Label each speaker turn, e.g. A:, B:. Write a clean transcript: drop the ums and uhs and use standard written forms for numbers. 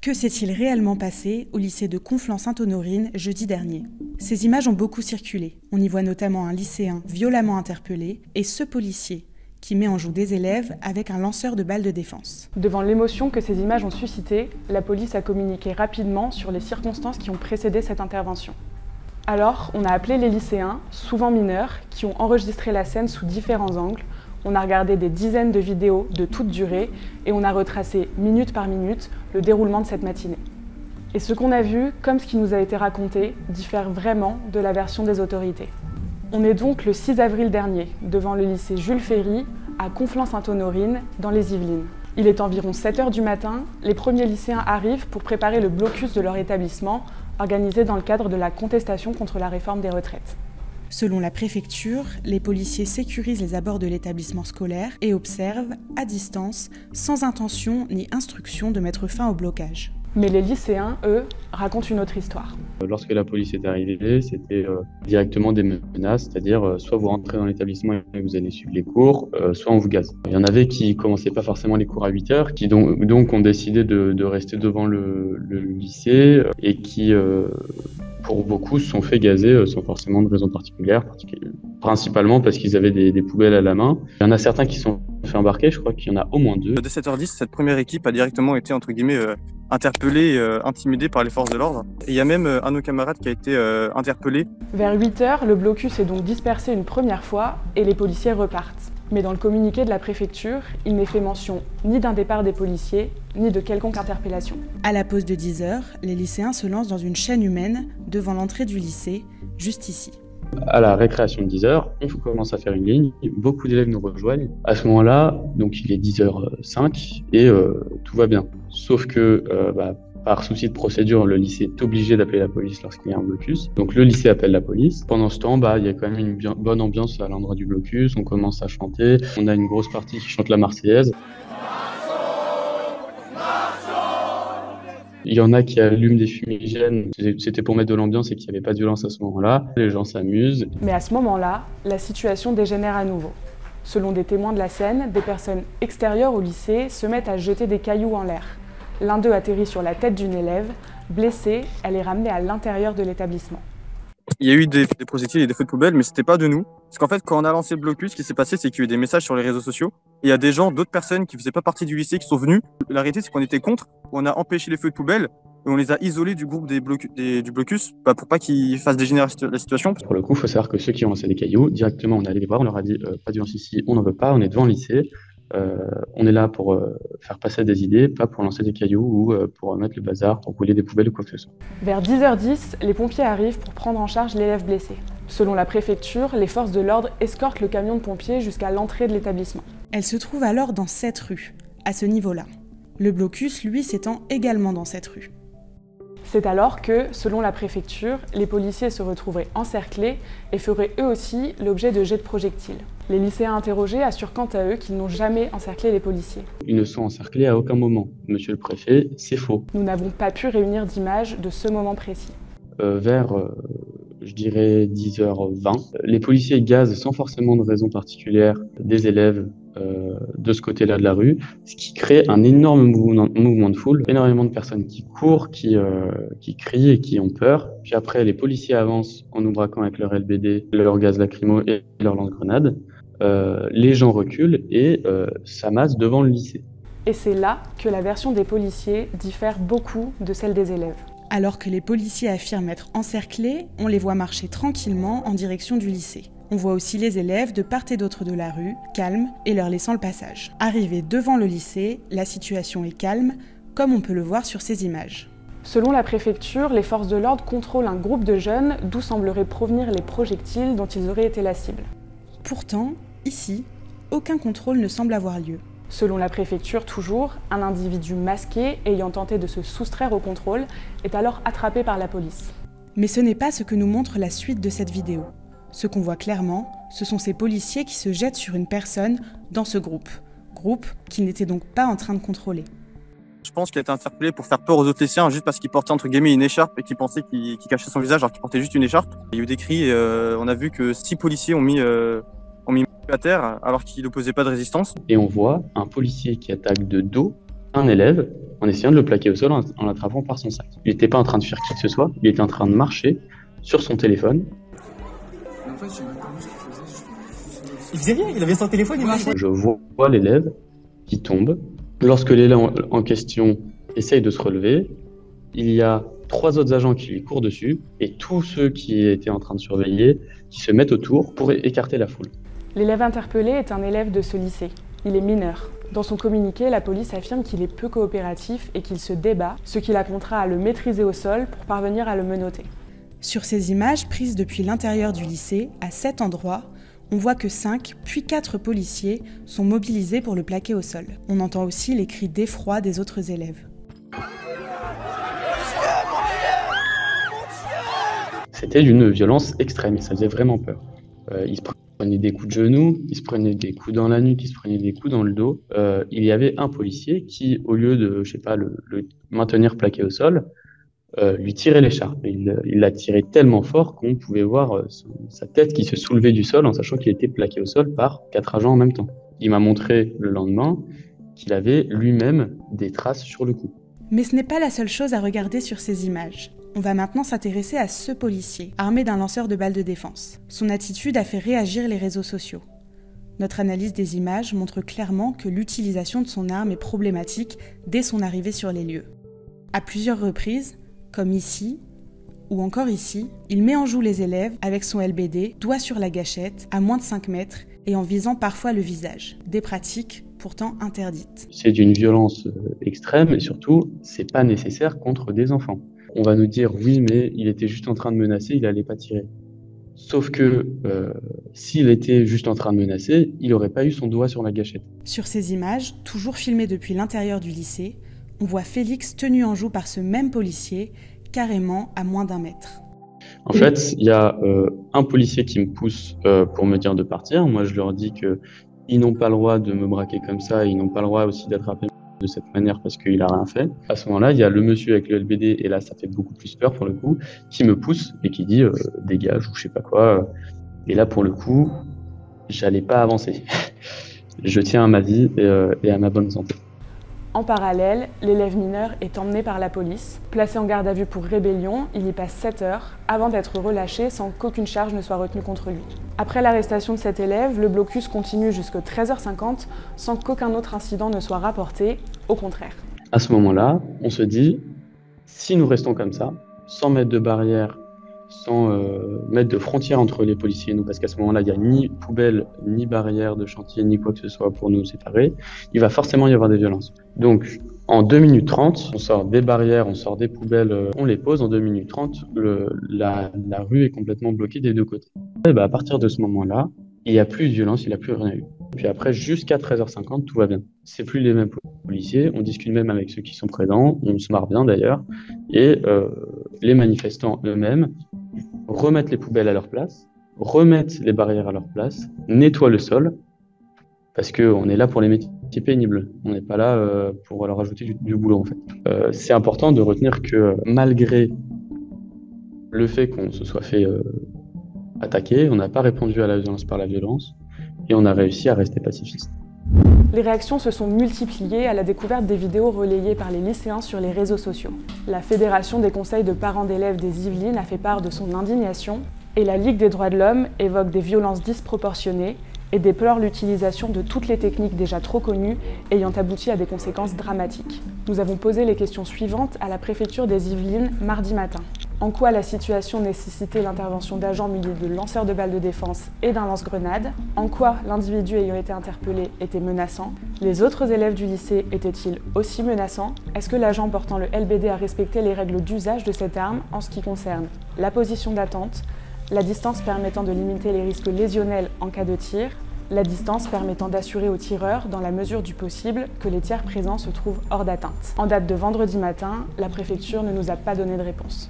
A: Que s'est-il réellement passé au lycée de Conflans-Sainte-Honorine jeudi dernier? Ces images ont beaucoup circulé. On y voit notamment un lycéen violemment interpellé et ce policier qui met en joue des élèves avec un lanceur de balles de défense.
B: Devant l'émotion que ces images ont suscité, la police a communiqué rapidement sur les circonstances qui ont précédé cette intervention. Alors, on a appelé les lycéens, souvent mineurs, qui ont enregistré la scène sous différents angles. On a regardé des dizaines de vidéos de toute durée et on a retracé minute par minute le déroulement de cette matinée. Et ce qu'on a vu, comme ce qui nous a été raconté, diffère vraiment de la version des autorités. On est donc le 6 avril dernier, devant le lycée Jules Ferry, à Conflans-Sainte-Honorine, dans les Yvelines. Il est environ 7 h du matin, les premiers lycéens arrivent pour préparer le blocus de leur établissement, organisé dans le cadre de la contestation contre la réforme des retraites.
A: Selon la préfecture, les policiers sécurisent les abords de l'établissement scolaire et observent, à distance, sans intention ni instruction de mettre fin au blocage.
B: Mais les lycéens, eux, racontent une autre histoire.
C: Lorsque la police est arrivée, c'était directement des menaces, c'est-à-dire soit vous rentrez dans l'établissement et vous allez suivre les cours, soit on vous gaze. Il y en avait qui commençaient pas forcément les cours à 8 h, qui donc ont décidé de rester devant le lycée et qui, pour beaucoup, se sont fait gazer sans forcément de raison particulière, principalement parce qu'ils avaient des poubelles à la main. Il y en a certains qui sont fait embarquer, je crois qu'il y en a au moins 2.
D: Dès 7h10, cette première équipe a directement été, entre guillemets, interpellée, intimidée par les forces de l'ordre. Et il y a même un de nos camarades qui a été interpellé.
B: Vers 8 h, le blocus est donc dispersé une première fois et les policiers repartent. Mais dans le communiqué de la préfecture, il n'est fait mention ni d'un départ des policiers, ni de quelconque interpellation.
A: À la pause de 10 h, les lycéens se lancent dans une chaîne humaine devant l'entrée du lycée, juste ici.
C: À la récréation de 10 h, on commence à faire une ligne, beaucoup d'élèves nous rejoignent. À ce moment-là, donc il est 10h05 et tout va bien. Sauf que par souci de procédure, le lycée est obligé d'appeler la police lorsqu'il y a un blocus. Donc le lycée appelle la police. Pendant ce temps, il y a quand même une bonne ambiance à l'endroit du blocus. On commence à chanter. On a une grosse partie qui chante la Marseillaise. Il y en a qui allument des fumigènes. C'était pour mettre de l'ambiance et qu'il n'y avait pas de violence à ce moment-là. Les gens s'amusent.
B: Mais à ce moment-là, la situation dégénère à nouveau. Selon des témoins de la scène, des personnes extérieures au lycée se mettent à jeter des cailloux en l'air. L'un d'eux atterrit sur la tête d'une élève. Blessée, elle est ramenée à l'intérieur de l'établissement.
D: Il y a eu des projectiles et des feux de poubelle, mais c'était pas de nous. Parce qu'en fait, quand on a lancé le blocus, ce qui s'est passé, c'est qu'il y a eu des messages sur les réseaux sociaux. Et il y a des gens, d'autres personnes qui faisaient pas partie du lycée, qui sont venus. La réalité, c'est qu'on était contre. On a empêché les feux de poubelle et on les a isolés du groupe du blocus pour pas qu'ils fassent dégénérer la situation.
C: Pour le coup, il faut savoir que ceux qui ont lancé des cailloux, directement, on est allé les voir, on leur a dit pas de violence ici, on n'en veut pas, on est devant le lycée. On est là pour faire passer des idées, pas pour lancer des cailloux ou pour mettre le bazar, pour rouler des poubelles ou quoi que ce soit.
B: Vers 10h10, les pompiers arrivent pour prendre en charge l'élève blessé. Selon la préfecture, les forces de l'ordre escortent le camion de pompiers jusqu'à l'entrée de l'établissement.
A: Elle se trouve alors dans cette rue, à ce niveau-là. Le blocus, lui, s'étend également dans cette rue.
B: C'est alors que, selon la préfecture, les policiers se retrouveraient encerclés et feraient eux aussi l'objet de jets de projectiles. Les lycéens interrogés assurent quant à eux qu'ils n'ont jamais encerclé les policiers.
C: Ils ne sont encerclés à aucun moment. Monsieur le préfet, c'est faux.
B: Nous n'avons pas pu réunir d'images de ce moment précis.
C: Vers, je dirais, 10h20, les policiers gazent sans forcément de raison particulière des élèves de ce côté-là de la rue, ce qui crée un énorme mouvement de foule, énormément de personnes qui courent, qui crient et qui ont peur. Puis après, les policiers avancent en nous braquant avec leur LBD, leur gaz lacrymo et leur lance-grenade. Les gens reculent et s'amassent devant le lycée.
B: Et c'est là que la version des policiers diffère beaucoup de celle des élèves.
A: Alors que les policiers affirment être encerclés, on les voit marcher tranquillement en direction du lycée. On voit aussi les élèves de part et d'autre de la rue, calmes et leur laissant le passage. Arrivés devant le lycée, la situation est calme, comme on peut le voir sur ces images.
B: Selon la préfecture, les forces de l'ordre contrôlent un groupe de jeunes d'où sembleraient provenir les projectiles dont ils auraient été la cible.
A: Pourtant, ici, aucun contrôle ne semble avoir lieu.
B: Selon la préfecture, toujours, un individu masqué ayant tenté de se soustraire au contrôle est alors attrapé par la police.
A: Mais ce n'est pas ce que nous montre la suite de cette vidéo. Ce qu'on voit clairement, ce sont ces policiers qui se jettent sur une personne dans ce groupe qu'ils n'étaient donc pas en train de contrôler.
D: Je pense qu'il a été interpellé pour faire peur aux autres lycéens juste parce qu'il portait entre guillemets une écharpe et qu'il pensait qu'il cachait son visage alors qu'il portait juste une écharpe. Il y a eu des cris et on a vu que 6 policiers ont mis à terre alors qu'il n'opposait pas de résistance.
C: Et on voit un policier qui attaque de dos un élève en essayant de le plaquer au sol en l'attrapant par son sac. Il n'était pas en train de faire qui que ce soit, il était en train de marcher sur son téléphone.
E: Il faisait rien, il avait son téléphone, il marchait.
C: Je vois l'élève qui tombe. Lorsque l'élève en question essaye de se relever, il y a 3 autres agents qui lui courent dessus et tous ceux qui étaient en train de surveiller qui se mettent autour pour écarter la foule.
B: L'élève interpellé est un élève de ce lycée. Il est mineur. Dans son communiqué, la police affirme qu'il est peu coopératif et qu'il se débat, ce qui l'a contraint à le maîtriser au sol pour parvenir à le menotter.
A: Sur ces images prises depuis l'intérieur du lycée, à 7 endroits, on voit que 5 puis 4 policiers sont mobilisés pour le plaquer au sol. On entend aussi les cris d'effroi des autres élèves.
C: C'était d'une violence extrême, ça faisait vraiment peur. Ils se prenaient des coups de genoux, ils se prenaient des coups dans la nuque, ils se prenaient des coups dans le dos. Il y avait un policier qui, au lieu de, le maintenir plaqué au sol, lui tirait l'écharpe. Il l'a tiré tellement fort qu'on pouvait voir sa tête qui se soulevait du sol en sachant qu'il était plaqué au sol par 4 agents en même temps. Il m'a montré le lendemain qu'il avait lui-même des traces sur le cou.
A: Mais ce n'est pas la seule chose à regarder sur ces images. On va maintenant s'intéresser à ce policier, armé d'un lanceur de balles de défense. Son attitude a fait réagir les réseaux sociaux. Notre analyse des images montre clairement que l'utilisation de son arme est problématique dès son arrivée sur les lieux. À plusieurs reprises, comme ici, ou encore ici, il met en joue les élèves avec son LBD, doigt sur la gâchette, à moins de 5 mètres, et en visant parfois le visage. Des pratiques pourtant interdites.
C: C'est d'une violence extrême et surtout, c'est pas nécessaire contre des enfants. On va nous dire, oui, mais il était juste en train de menacer, il n'allait pas tirer. Sauf que s'il était juste en train de menacer, il n'aurait pas eu son doigt sur la gâchette.
A: Sur ces images, toujours filmées depuis l'intérieur du lycée, on voit Félix tenu en joue par ce même policier, carrément à moins d'1 mètre.
C: En fait, il y a un policier qui me pousse pour me dire de partir. Moi, je leur dis qu'ils n'ont pas le droit de me braquer comme ça, ils n'ont pas le droit aussi d'attraper de cette manière parce qu'il n'a rien fait. À ce moment-là, il y a le monsieur avec le LBD, et là, ça fait beaucoup plus peur pour le coup, qui me pousse et qui dit dégage ou je sais pas quoi. Et là, pour le coup, j'allais pas avancer. Je tiens à ma vie et à ma bonne santé.
B: En parallèle, l'élève mineur est emmené par la police. Placé en garde à vue pour rébellion, il y passe 7 heures avant d'être relâché sans qu'aucune charge ne soit retenue contre lui. Après l'arrestation de cet élève, le blocus continue jusqu'à 13h50 sans qu'aucun autre incident ne soit rapporté, au contraire.
C: À ce moment-là, on se dit, si nous restons comme ça, sans mettre de barrière, sans mettre de frontière entre les policiers et nous, parce qu'à ce moment-là, il n'y a ni poubelle, ni barrière de chantier, ni quoi que ce soit pour nous séparer, il va forcément y avoir des violences. Donc, en 2 minutes 30, on sort des barrières, on sort des poubelles, on les pose. En 2 minutes 30, la rue est complètement bloquée des 2 côtés. Et à partir de ce moment-là, il n'y a plus de violence, il n'y a plus rien eu. Puis après, jusqu'à 13h50, tout va bien. C'est plus les mêmes policiers, on discute même avec ceux qui sont présents, on se marre bien d'ailleurs, et les manifestants eux-mêmes remettent les poubelles à leur place, remettent les barrières à leur place, nettoient le sol, parce qu'on est là pour les métiers pénibles, on n'est pas là pour leur ajouter du boulot en fait. C'est important de retenir que malgré le fait qu'on se soit fait attaquer, on n'a pas répondu à la violence par la violence, et on a réussi à rester pacifiste.
B: Les réactions se sont multipliées à la découverte des vidéos relayées par les lycéens sur les réseaux sociaux. La Fédération des conseils de parents d'élèves des Yvelines a fait part de son indignation et la Ligue des droits de l'homme évoque des violences disproportionnées et déplore l'utilisation de toutes les techniques déjà trop connues ayant abouti à des conséquences dramatiques. Nous avons posé les questions suivantes à la préfecture des Yvelines mardi matin. En quoi la situation nécessitait l'intervention d'agents munis de lanceurs de balles de défense et d'un lance-grenade? En quoi l'individu ayant été interpellé était menaçant? Les autres élèves du lycée étaient-ils aussi menaçants? Est-ce que l'agent portant le LBD a respecté les règles d'usage de cette arme en ce qui concerne la position d'attente, la distance permettant de limiter les risques lésionnels en cas de tir, la distance permettant d'assurer au tireur, dans la mesure du possible, que les tiers présents se trouvent hors d'atteinte. En date de vendredi matin, la préfecture ne nous a pas donné de réponse.